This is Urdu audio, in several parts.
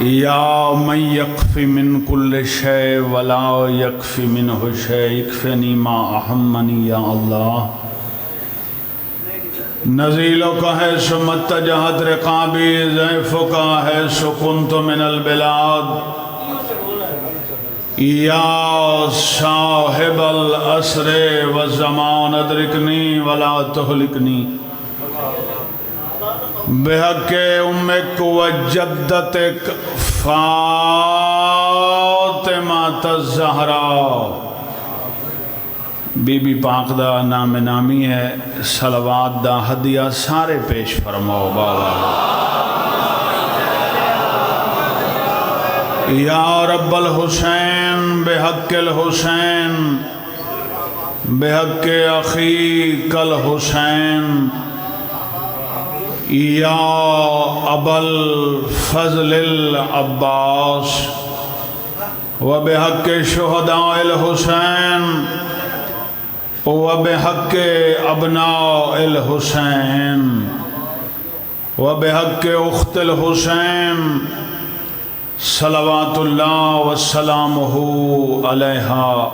یا من یکفی من کل شے ولا یکفی منہ شے اکفنی ما احمنی یا اللہ نزیلک حیث متجہت رقابی ضعفک حیث کنت من البلاد یا صاحب العصر والزمان ادرکنی ولا تہلکنی بحق امک و جدتک فاطمہ الزہرا بی بی پاک دا نام نامی ہے صلوات دا ہدیہ سارے پیش فرماؤ بابا یا رب الحسین بحق الحسین بحق اخیک الحسین یا ابا الفضل العباس و بحق شہداء الحسین و بحق ابناء الحسین و بحق اخت الحسین صلوات اللہ وسلامہ علیہا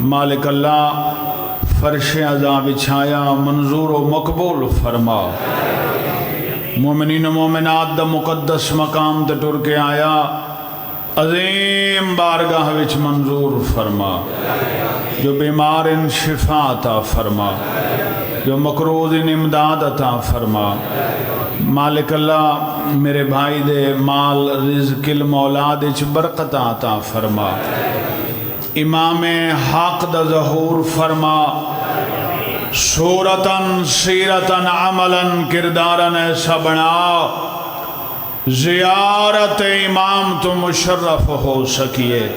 مالک اللہ فرش عزا بچھایا منظور و مقبول فرما مومنین و مومنات دا مقدس مقام تے ٹر کے آیا عظیم بارگاہ وچ منظور فرما جو بیمار ان شفا عطا فرما جو مقروض ان امداد عطا فرما مالک اللہ میرے بھائی دے مال رزق المولاد اچ برکت عطا فرما امام حق دا ظہور فرما صورتاً سیرتاً عملاً کرداراً ایسا بنا زیارت امام تو مشرف ہو سکیے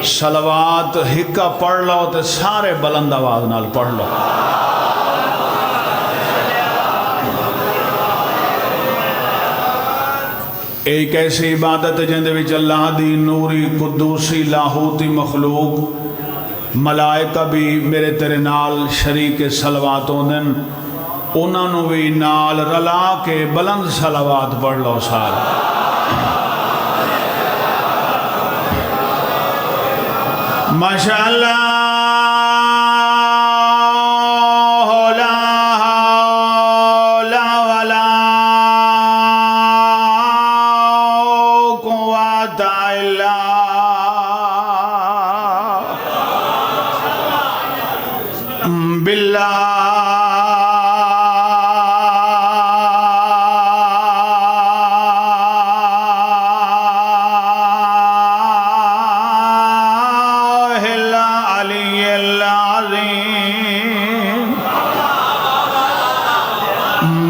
صلوات ہکا پڑھ لو تے سارے بلند آواز نال پڑھ لو ایک ایسی عبادت جندے وچ اللہ دی نوری قدوسی لاہوتی مخلوق ملائکہ بھی میرے تیرے نال شریک صلواتوں دن انہوں بھی نال رلا کے بلند صلوات پڑھ لو سال ماشاءاللہ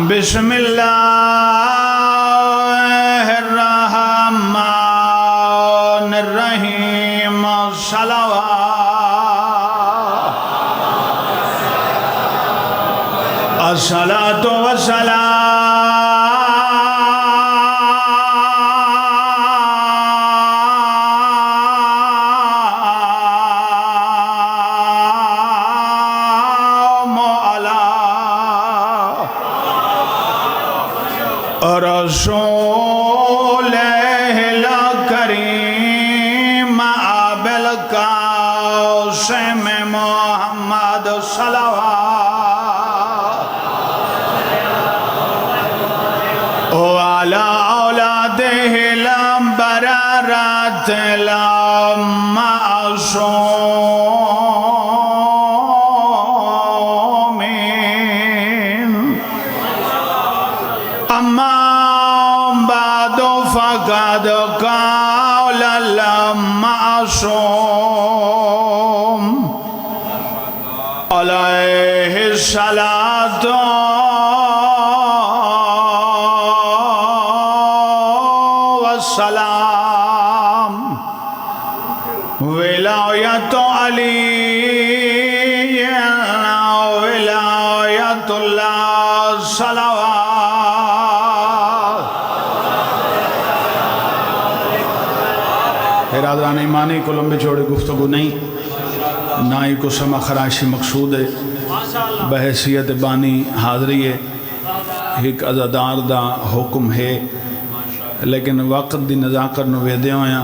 بسم اللہ الرحمن الرحیم صلوات الصلاة والسلام رسول کریم ابل قاسم محمد صلوات وعلى اولادہ البررۃ المعصومین اما فقد قال المعصوم علیہ الصلاۃ والسلام ولایت علی ولایت اللہ صلوات ارادہ نہیں مانی کو لمبے چھوڑے گفتگو نہیں نہ ہی کو سما خراشی مقصود ہے بحیثیت بانی حاضری ہے ایک عزادار دا حکم ہے لیکن وقت دی نزاکت نو ویدے ہویا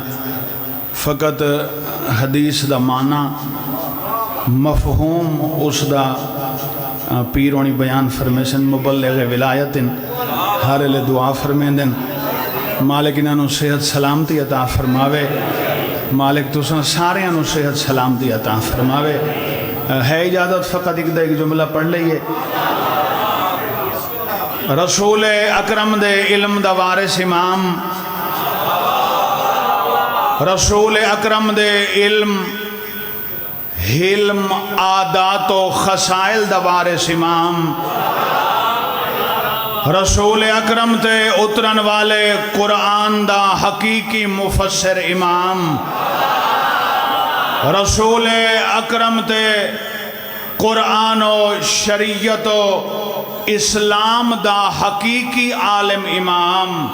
فقط حدیث دا معنی مفہوم اس دا پیرونی بیان فرمیشن مبلغ ولایت ہر لے دعا فرمیندن مالک انہوں صحت سلامتی عطا فرماوے مالک تساں سارے انہوں صحت سلامتی عطا فرماوے ہے اجازت فقط ایک جملہ پڑھ لئیے رسول اکرم دے علم دا وارث امام رسول اکرم دے علم حلم عادات و خسائل دا وارث امام رسول اکرم تے اترن والے قرآن دا حقیقی مفسر امام رسول اکرم تے قرآن و شریعت و اسلام دا حقیقی عالم امام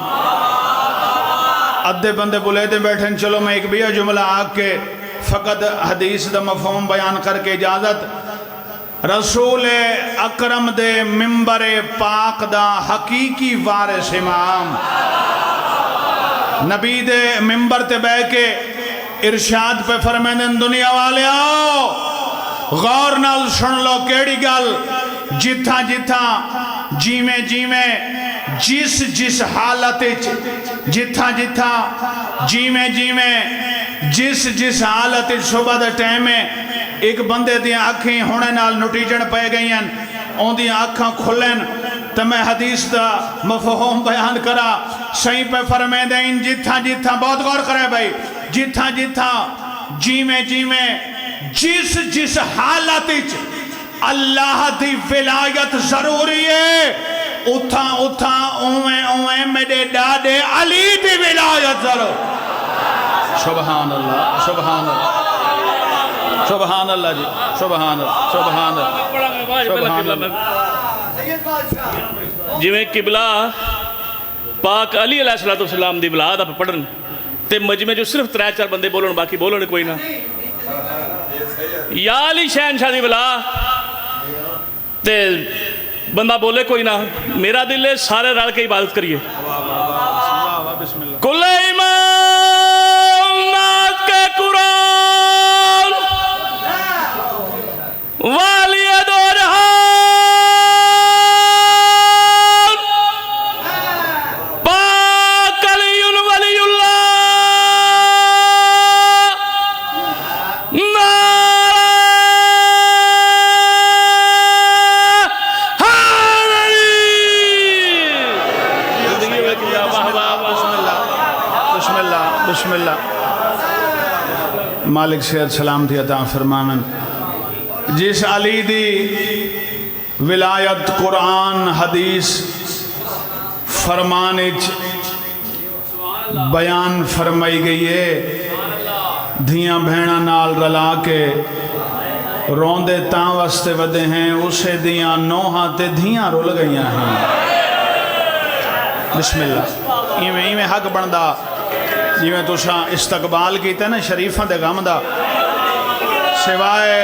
ادھے بندے بلے دے بیٹھیں چلو میں ایک بھی جملہ آکے فقط حدیث دا مفہوم بیان کر کے اجازت رسول اکرم دے ممبر پاک دا حقیقی وارث امام نبی دے ممبر تے بے کے ارشاد پہ فرمائن دنیا والے آؤ غور نال سن لو کیڑی گل جتھا جتھا جیویں جس حالت جتھا جتھا جیویں جس حالت صبح دے ٹائم میں ایک بندے دیاں آنکھیں ہونے نال نٹیجن پہ گئی ہیں اون دیاں آنکھاں کھلیں تو میں حدیث دا مفہوم بیان کرا صحیح پہ فرمائے دیں جتھا جتھا بہت غور کرے بھائی جتھا جتھا جیویں جس حالت اللہ دی ولایت ضروری ہے اتھا اویں میرے ڈاڈے علی دی ولایت ضرور سبحان اللہ سبحان اللہ سبحان اللہ جی سبحان اللہ جی میں قبلہ پاک علی علیہ السلام دی بلاد آپ پڑھن تے مجمع جو صرف 3-4 بندے بولن باقی بولن کوئی نہ یا علی شہنشاہ دی بلا تے بندہ بولے کوئی نہ میرا دل ہے سارے رل کے عبادت کریے کل ایمان نات کے قرآن والی دو جہان پاک علی ولی اللہ بسم اللہ مالک صحت سلامتی عطا فرمامن جس علی دی ولایت قرآن حدیث فرمانچ بیان فرمائی گئی ہے دھیاں بھیڑا نال رلا کے روندے تاں واسطے ودے ہیں اسے دیاں نوہاں تے دھیاں رول گئیاں ہیں بسم اللہ ایویں حق بندہ جیویں تساں استقبال کیتے نا شریفاں دے غم دا سوائے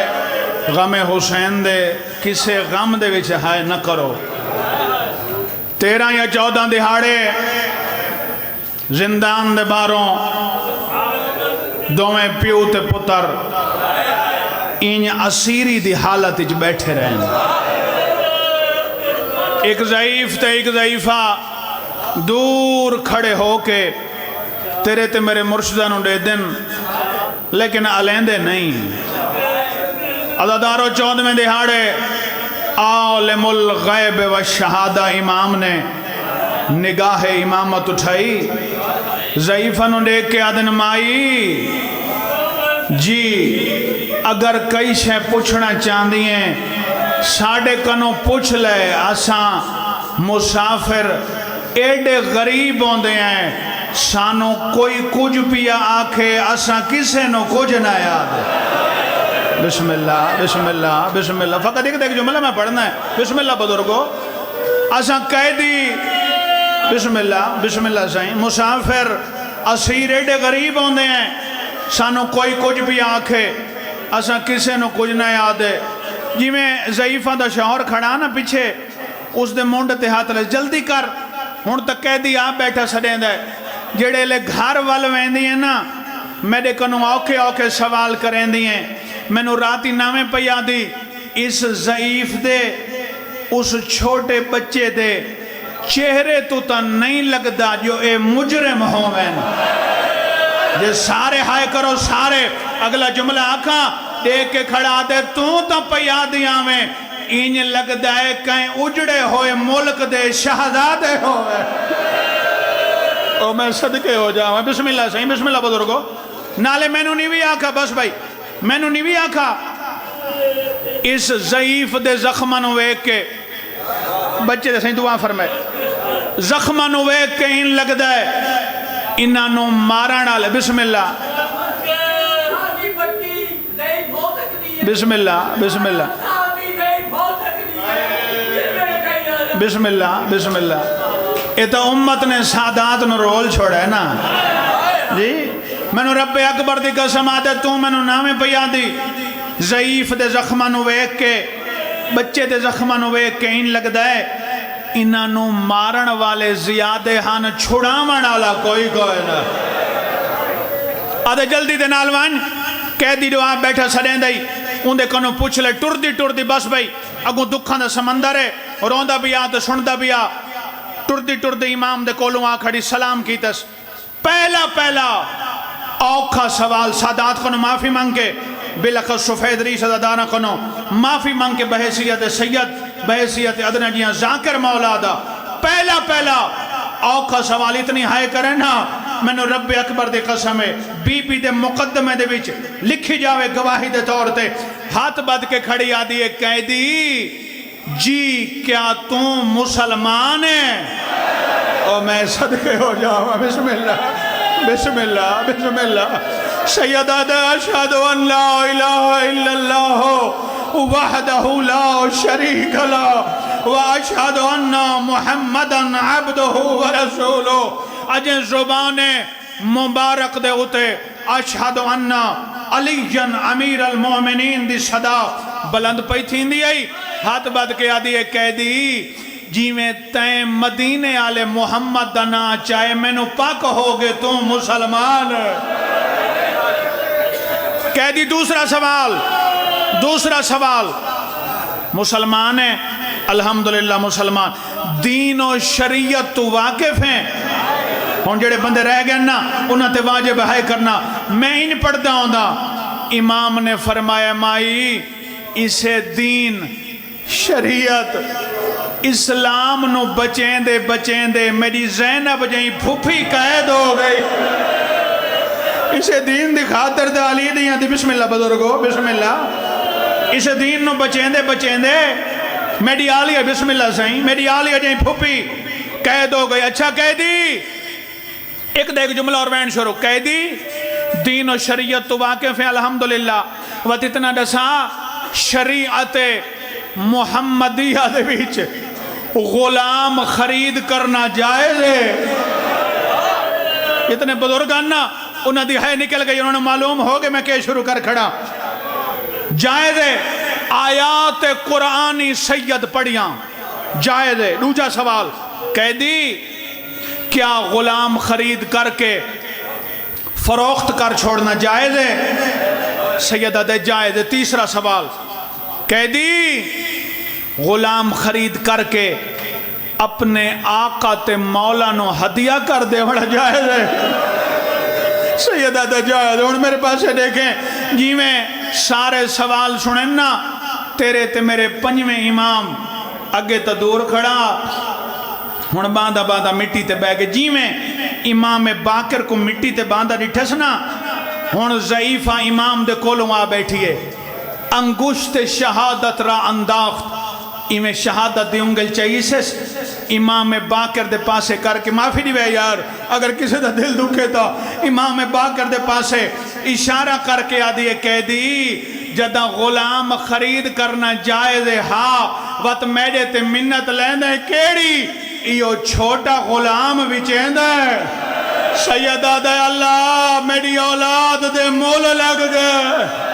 غم حسین دے کسے غم دے وچ ہائے نہ کرو 13 یا 14 دہاڑے زندان دے باروں دوویں پیو تے پتر این اسیری دی حالت وچ بیٹھے رہن ایک ضعیف تے ایک ضعیفہ دور کھڑے ہو کے تیرے تے میرے مرشدہ نو دے دن لیکن علیندے نہیں عددارو 14 دہاڑے عالم الغیب و شہادہ امام نے نگاہ امامت اٹھائی ضعیفہ نو دیکھ کے آدن مائی جی اگر کئی شے پوچھنا چاندی ہیں ساڑھے کنو پوچھ لے آساں مسافر ایڈے غریب ہوندے ہیں سانو کوئی کچھ پیا آکھے آساں کسے نو کچھ نہ یاد بسم اللہ بسم اللہ بسم اللہ فقط ایک جملہ میں پڑھنا ہے بسم اللہ بزرگو آساں قیدی بسم اللہ سائیں مسافر اسیر ایڈے غریب ہوندے ہیں سانو کوئی کچھ بھی آکھے آساں کسے نو کچھ نہ یاد ہے جی میں ضعیفہ دا شوہر کھڑا نا پیچھے اس دے مونڈ تے ہاتھ لے جلدی کر ہون تک قیدی آپ بیٹھا سڑیں دے جڑے لے گھر وال ویندی ہیں نا میرے کنوں اوکھے اوکھے سوال کریں دی ہیں میں نو راتی نامے پیا دی اس ضعیف دے اس چھوٹے بچے دے چہرے تو تا نہیں لگدا جو اے مجرم ہوویں جے سارے ہائے کرو سارے اگلا جملہ آکھا دیکھ کے کھڑا دے تو تا پیا دیا میں این لگدا ہے کہیں اجڑے ہوئے ملک دے شہزادے ہوئے او میں صدقے ہو جاؤں بسم اللہ صحیح بسم اللہ بزرگو نالے میں نو نیوی آکھا بس بھائی میں نو نیوی آکھا اس ضعیف دے زخمن ویک کے بچے دے صحیح دعا فرمائے زخمن ویک کے ان لگدا ہے انہاں نو مارن والے بسم اللہ بسم اللہ بسم اللہ بسم اللہ بسم اللہ یہ تو امت نے سادات نو رول چھوڑا ہے نا جی میں نو رب اکبر دی قسم آدھے تو میں نو نامے پیا دی ضعیف دے زخمہ نو ویک کے بچے دے زخمہ نو ویک کے ان لگ دائے انہاں نو مارن والے زیادے ہاں چھڑاون والا کوئی نا آدھے جلدی دے نالوان قیدی جو آپ بیٹھا سڑیں دائی اندے کنو پوچھ لے ٹر دی بس بھائی اگو دکھاں دا سمندر ہے روندہ بھی آ تو سنندہ بھی آ ٹر دی امام دے کولوں آ کھڑی سلام کی تس پہلا اوکھا سوال سادات کنو معافی مانگے بلخص سفید ریس دانا کنو معافی مانگے بحیثیت سید بحیثیت ادنا جیاں ذاکر مولا دا پہلا اوکھا سوال اتنی ہائے کریں نا میں نے رب اکبر دے قسم ہے بی بی دے مقدمے دے وچ لکھی جاوے گواہی دے طور تے ہاتھ بد کے کھڑی آدھی ہے قیدی جی کیا تم مسلمان ہے او میں صدقے ہو جاؤں بسم اللہ بسم اللہ بسم اللہ سیدہ دے اشہد ان لا الہ الا اللہ وحدہ لا شریک لا واشہد ان محمدن عبدہ ورسولہ اجیں زبان مبارک دے ہوتے اشہد ان علیجن امیر المومنین دی صدا بلند پئی تھین دی آئی ہاتھ بد کے آدھی ہے قیدی جی میں تین مدینے آلے محمد دنا چاہے میں نو پاک ہوگے تم مسلمان قیدی دوسرا سوال مسلمان ہیں الحمدللہ مسلمان دین و شریعت تو واقف ہیں ہون جڑے بندے رہ گئے نا انہاں تے واجب ہے کرنا میں ان پڑھتا ہوں دا امام نے فرمایا مائی اسے دین شریعت اسلام نو بچیں دے میری زینب جائیں پھوپھی قید ہو گئی اسے دین دی خاطر دے علی دیاں دی بسم اللہ بزرگو بسم اللہ اسے دین نو بچیں دے میری آلیہ بسم اللہ سائیں میری آلیہ جائیں پھوپھی قید ہو گئی اچھا قیدی ایک دے ایک جملہ اور وین شروع قیدی دین و شریعت تو واقف ہیں الحمدللہ وقت اتنا ڈسا شریعت محمدیہ دے بیچ غلام خرید کرنا جائز ہے اتنے بزرگان نا انہاں دی ہے نکل گئی انہوں نے معلوم ہو کہ میں کہ شروع کر کھڑا جائز ہے آیات قرآنی سید پڑھیاں جائز ہے دوسرا سوال قیدی کیا غلام خرید کر کے فروخت کر چھوڑنا جائز ہے سیدہ دے جائز ہے تیسرا سوال قیدی غلام خرید کر کے اپنے آقا تے مولا نو ہدیہ کر دے بڑا جائز ہے سیدہ دے جائز ہے انہوں میرے پاس سے دیکھیں جی میں سارے سوال سنیں نا تیرے تے میرے پنجویں امام اگے تا دور کھڑا ہون باندھا مٹی تے بے گے جی میں امام باکر کو مٹی تے باندھا ڈٹھس نا ہون ضعیفہ امام دے کولوں آ بیٹھئے انگشت شہادت را انداخت ایمیں شہادت دی انگل چاہیے سے امام باکر دے پاسے کر کے معافی دی بے یار اگر کسی دا دل دکھے تا امام باکر دے پاسے اشارہ کر کے آدھی ہے قیدی جدہ غلام خرید کرنا جائز ہے ہاں وقت میڈے تے منت لیندہ ہے کیڑی ایو چھوٹا غلام بچیندہ ہے سیدہ دے اللہ میری اولاد دے مول لگ گئے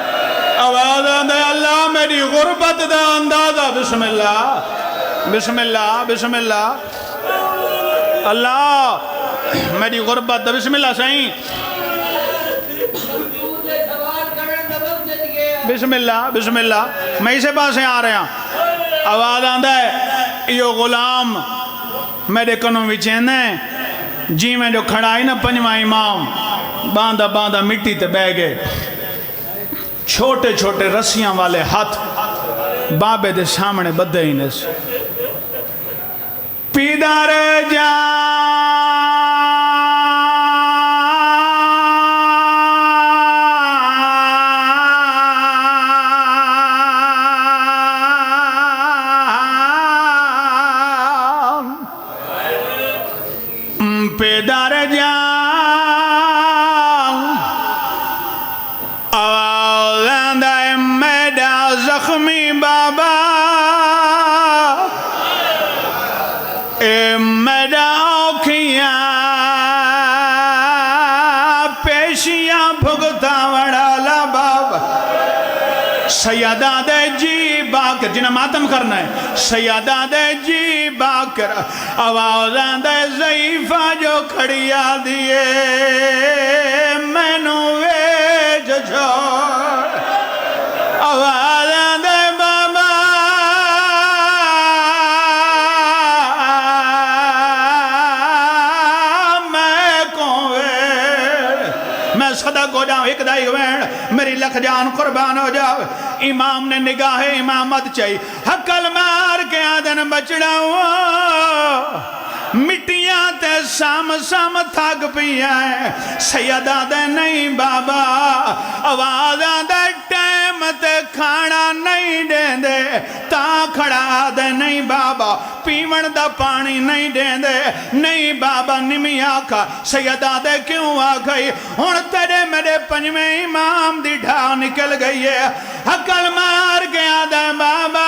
آواز دے اللہ میری غربت دا اندازہ بسم اللہ بسم اللہ بسم اللہ اللہ میری غربت بسم اللہ سائیں بسم اللہ بسم اللہ میں اسے پاسے آ رہا ہوں آواز آندہ ہے یہ غلام میرے کنوں وچین ہیں جی میں جو کھڑائی نا پنجواں امام باندھا باندھا مٹی تے بہ گئے چھوٹے چھوٹے رسیاں والے ہاتھ بابے دے سامنے بدے ہی نس پیدار پیدار آواز آئے میرا زخمی بابا اے میرا اوکھیاں پیشیاں بھگتا وڑالا بابا سیدہ دے جی باکر جنہیں ماتم کرنا ہے سیدہ دے جی باکر آوازاں دے ضعیفہ جو کھڑیا دیئے میں نو ویج چھوڑ آوازاں دے بابا میں کون ویڑ میں صدق ہو جاؤں ایک دائی ویڑ میری لکھ جان قربان ہو جاؤ امام نے نگاہ امامت چاہی حقل مار کے آدن بچڑا ہوا مٹیاں تے سام سام تھاک پیا ہے سیدہ دے نہیں بابا آوازہ دے ٹیم تے کھانا نہیں دیں دے تا کھڑا دے نہیں بابا پیون دا پانی نہیں دیں دے نہیں بابا نمی آکھا سیدہ دے کیوں آ گئی ہون تیرے میرے پنجویں امام دی ڈھا نکل گئی ہے حقل مار گیا دے بابا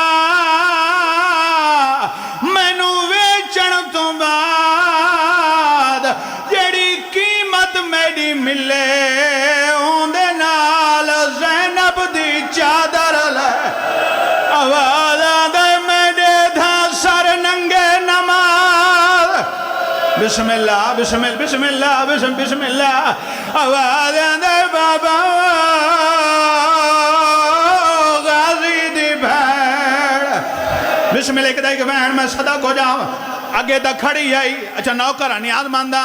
مینو ویچن تو بعد جیڑی قیمت میری ملے اوندے نال زینب دی چادر لے آوازہ دے میرے دھا سر ننگے نماز بسم اللہ بسم اللہ بسم اللہ بسم اللہ آوازہ دے بابا بسم اللہ کہتا ہے کہ بہن میں صدق ہو جاؤں اگے دا کھڑی آئی اچھا نوکرہ نیاز ماندہ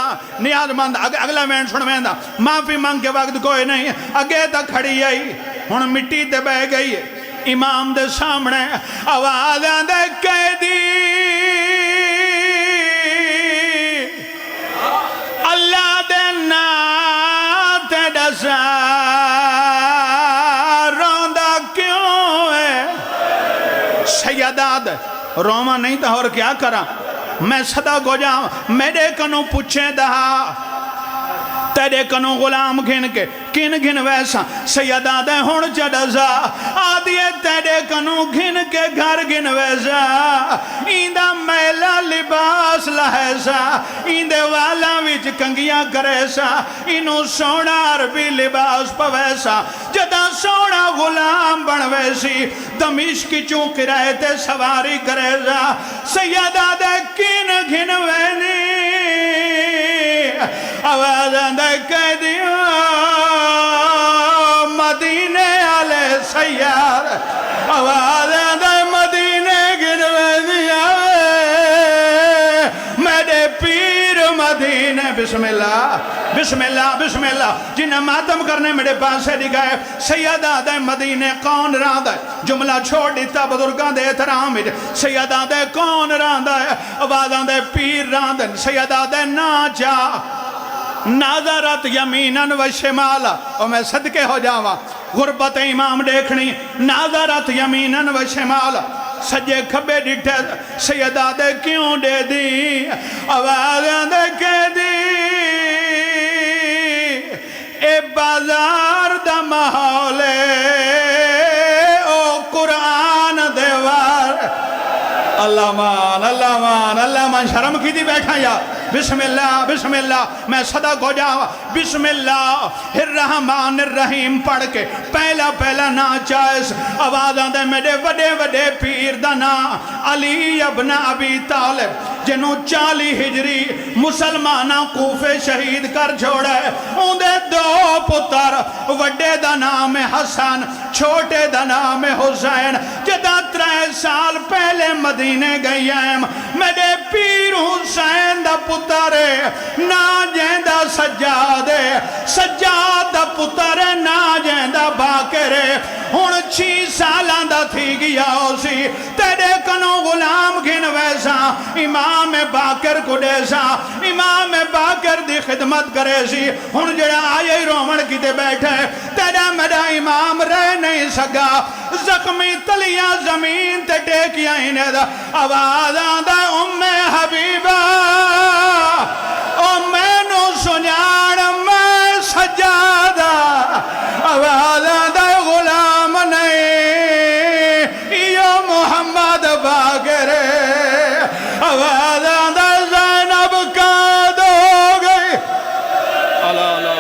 اگلا بہن سن مہندہ معافی مانگ کے وقت کوئی نہیں اگے دا کھڑی آئی ہن مٹی تے بہ گئی امام دے سامنے آوازاں دے قیدی اللہ دے ناتے ڈسا روندہ کیوں ہے سیداد روما نہیں تھا اور کیا کرا میں صدق ہو جاؤں میرے کنوں پوچھیں دہا تیرے کنوں غلام گھن کے کن گھن ویسا سیدہ دے ہون چڑھزا آدھیے تیرے کنوں گھن کے گھر گھن ویسا ایندہ میلا لباس لہیسا ایندے والا وچ کنگیاں کریسا انہوں سونا عربی لباس پویسا جدا سونا غلام بنویسی دمشق چوں کرائے تے سواری کریسا سیدہ دے کن گھن وینی آوازاں دے کہہ دیا مدینے آلے سیار آوازاں دے مدینے گنوے دیا میرے پیر مدینے بسم اللہ بسم اللہ بسم اللہ جنہیں ماتم کرنے میرے پاس سے دکھائے سیدہ دے مدینے کون راندہ ہے جملہ چھوڑ دیتا بزرگاں دے احترام سیدہ دے کون راندہ ہے آوازاں دے پیر راندہ سیدہ دے ناچا ناظرت یمیناً و شمالا اور میں صدقے ہو جاوا غربت امام دیکھنی ناظرت یمیناً و شمالا سجے کھبے ڈٹھے سیدہ دے کیوں دے دی آوازاں دے کہہ دی اے بازار دا محولے او قرآن دیوار اللہ مان میں شرم کی دی بیٹھا یا بسم اللہ میں صدق ہو جاؤ بسم اللہ الرحمن الرحیم پڑھ کے پہلا نا چائس آوازاں دے میرے وڈے پیر دا نا علی ابن ابی طالب جنہوں 40 ہجری مسلمانہ کوفے شہید کر چھوڑے ان دے 2 پتر وڈے دا نام حسن چھوٹے دا نام حسین جدہ 3 سال پہلے مدینے گئی ہیں میرے پیر حسین دا پتر نا جیندہ سجاد دا پتر نا جیندہ باکر ہون 6 سالاں دا تھی گیا اسی تیرے کنوں غلام گھن ویسا امام باکر کو دیسا امام باکر دی خدمت کرے سی ہون جڑا آئے رومن کی تے بیٹھے تیرا میرا امام رہ نہیں سکا زخمی تلیاں زمین تے ٹیکیاں انہیں دا آوازاں دا ام حبیبہ او میں نو سنیان میں سجادہ آوازاں دا غلام نہیں یہ محمد باکر آوازاں دا زینب کا دو گئی اللہ اللہ